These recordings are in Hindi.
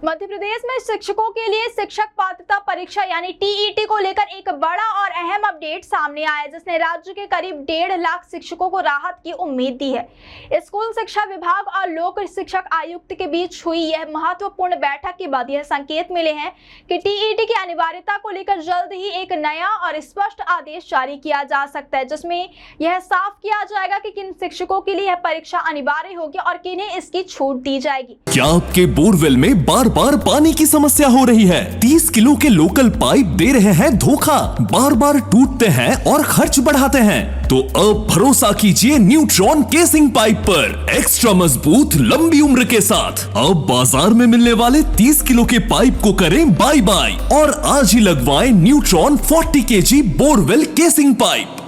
मध्य प्रदेश में शिक्षकों के लिए शिक्षक पात्रता परीक्षा यानी टीईटी को लेकर एक बड़ा और अहम अपडेट सामने आया है, जिसने राज्य के करीब 1.5 लाख शिक्षकों को राहत की उम्मीद दी है। स्कूल शिक्षा विभाग और लोक शिक्षक आयुक्त के बीच हुई यह महत्वपूर्ण बैठक के बाद यह संकेत मिले हैं कि टीईटी की अनिवार्यता को लेकर जल्द ही एक नया और स्पष्ट आदेश जारी किया जा सकता है, जिसमें यह साफ किया जाएगा कि किन शिक्षकों के लिए यह परीक्षा अनिवार्य होगी और किन्हें इसकी छूट दी जाएगी। क्या आपके बोरवेल में बार बार पानी की समस्या हो रही है? 30 किलो के लोकल पाइप दे रहे हैं धोखा, बार बार टूटते हैं और खर्च बढ़ाते हैं? तो अब भरोसा कीजिए न्यूट्रॉन केसिंग पाइप पर, एक्स्ट्रा मजबूत लंबी उम्र के साथ। अब बाजार में मिलने वाले 30 किलो के पाइप को करें बाय बाय और आज ही लगवाएं neutron 40 KG borewell casing pipe.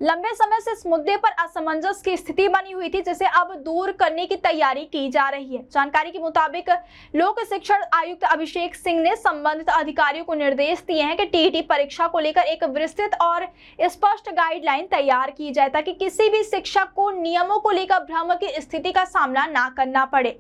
लंबे समय से इस मुद्दे पर असमंजस की स्थिति बनी हुई थी, जिसे अब दूर करने की तैयारी की जा रही है। जानकारी के मुताबिक लोक शिक्षण आयुक्त अभिषेक सिंह ने संबंधित अधिकारियों को निर्देश दिए हैं कि टीईटी परीक्षा को लेकर एक विस्तृत और स्पष्ट गाइडलाइन तैयार की जाए, ताकि किसी भी शिक्षक को नियमों को लेकर भ्रम की स्थिति का सामना न करना पड़े।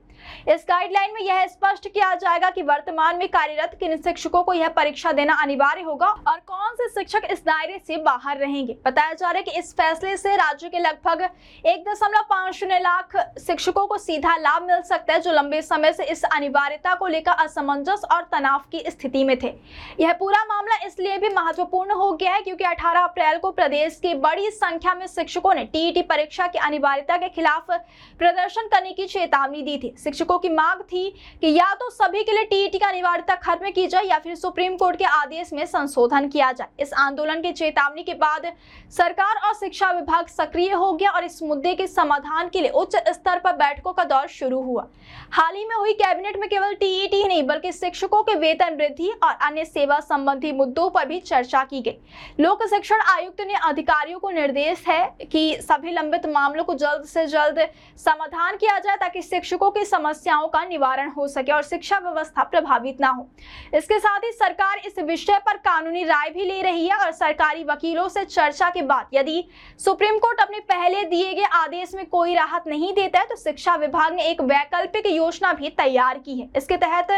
इस गाइडलाइन में यह स्पष्ट किया जाएगा कि वर्तमान में कार्यरत किन शिक्षकों को यह परीक्षा देना अनिवार्य होगा और कौन से शिक्षक इस दायरे से बाहर रहेंगे। बताया जा रहा है कि इस फैसले से राज्य के लगभग 1.50 लाख शिक्षकों को सीधा लाभ मिल सकता है, जो लंबे समय से इस अनिवार्यता को लेकर असमंजस और तनाव की स्थिति में थे। यह पूरा मामला इसलिए भी महत्वपूर्ण हो गया है क्योंकि 18 अप्रैल को प्रदेश की बड़ी संख्या में शिक्षकों ने टीईटी परीक्षा की अनिवार्यता के खिलाफ प्रदर्शन करने की चेतावनी दी थी। शिक्षकों की मांग थी कि या तो सभी के लिए टीईटी की अनिवार्यता खत्म की जाए या फिर सुप्रीम कोर्ट के आदेश में संशोधन किया जाए। इस आंदोलन की चेतावनी के बाद सरकार और शिक्षा विभाग सक्रिय हो गया और इस मुद्दे के समाधान के लिए उच्च स्तर पर बैठकों का दौर शुरू हुआ। हाल ही में हुई कैबिनेट में केवल टीईटी ही नहीं बल्कि शिक्षकों के वेतन वृद्धि और अन्य सेवा संबंधी मुद्दों पर भी चर्चा की गई। लोक शिक्षण आयुक्त ने अधिकारियों को निर्देश है कि सभी लंबित मामलों को जल्द से जल्द समाधान किया जाए, ताकि शिक्षकों की समस्याओं का निवारण हो सके और शिक्षा व्यवस्था प्रभावित ना हो। इसके साथ ही सरकार इस विषय पर कानूनी राय भी ले रही है और सरकारी वकीलों से चर्चा के बाद यदि सुप्रीम कोर्ट अपने पहले दिए गए आदेश में कोई राहत नहीं देता है तो शिक्षा विभाग ने एक वैकल्पिक योजना भी तैयार की है। इसके तहत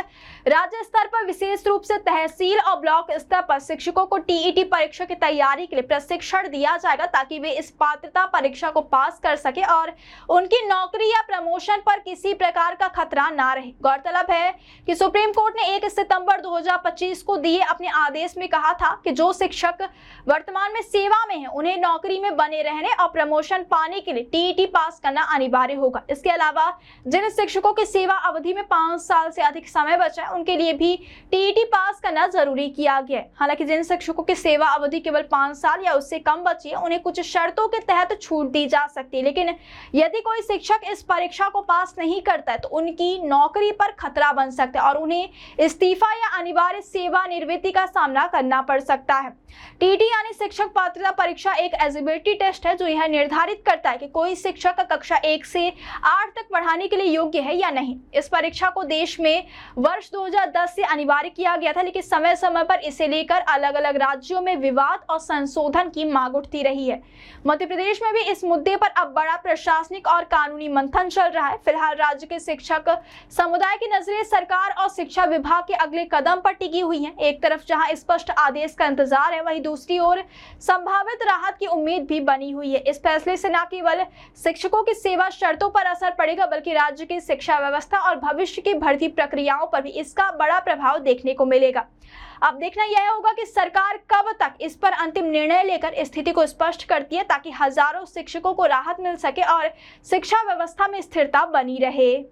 राज्य स्तर पर विशेष रूप से तहसील और ब्लॉक स्तर पर शिक्षकों को टीईटी परीक्षा की तैयारी के लिए प्रशिक्षण दिया जाएगा, ताकि वे इस पात्रता परीक्षा को पास कर सके और उनकी नौकरी या प्रमोशन पर किसी प्रकार का खतरा ना रहे। गौरतलब है कि सुप्रीम कोर्ट ने 1 सितंबर 2025 को दिए अपने आदेश में कहा था कि जो शिक्षक वर्तमान में सेवा में हैं, उन्हें नौकरी में बने रहने और प्रमोशन पाने के लिए टीईटी पास करना अनिवार्य होगा। इसके अलावा जिन शिक्षकों की सेवा अवधि में 5 साल से अधिक समय बचा है, उनके लिए भी टीईटी पास करना जरूरी किया गया है। हालांकि जिन शिक्षकों की सेवा अवधि केवल 5 साल या उससे कम बची है, उन्हें कुछ शर्तों के तहत छूट दी जा सकती है, लेकिन यदि कोई शिक्षक इस परीक्षा को पास नहीं करता है तो उनकी नौकरी पर खतरा बन सकता है और उन्हें इस्तीफा या अनिवार्य सेवानिवृत्ति का सामना करना पड़ सकता है। टीईटी यानी शिक्षक पात्रता परीक्षा एक एलिजिबिलिटी टेस्ट है, जो यह निर्धारित करता है कि कोई शिक्षक कक्षा 1 से 8 तक पढ़ाने के लिए योग्य है या नहीं। इस परीक्षा को देश में वर्ष 2010 से अनिवार्य किया गया था, लेकिन समय समय पर इसे लेकर अलग अलग राज्यों में विवाद और संशोधन की मांग उठती रही है। मध्य प्रदेश में भी इस मुद्दे पर अब बड़ा प्रशासनिक और कानूनी मंथन चल रहा है। फिलहाल राज्य के शिक्षक समुदाय की नजरें सरकार और शिक्षा विभाग के अगले कदम पर टिकी हुई हैं। एक तरफ जहां स्पष्ट आदेश का इंतजार है, वहीं दूसरी ओर संभावित राहत की उम्मीद भी बनी हुई है। इस फैसले से न केवल शिक्षकों की सेवा शर्तों पर असर पड़ेगा, बल्कि राज्य की शिक्षा व्यवस्था और भविष्य की भर्ती प्रक्रियाओं पर भी इसका बड़ा प्रभाव देखने को मिलेगा। अब देखना यह होगा कि सरकार कब तक इस पर अंतिम निर्णय लेकर स्थिति को स्पष्ट करती है, ताकि हजारों शिक्षकों को राहत मिल सके और शिक्षा व्यवस्था में स्थिरता बनी रहे।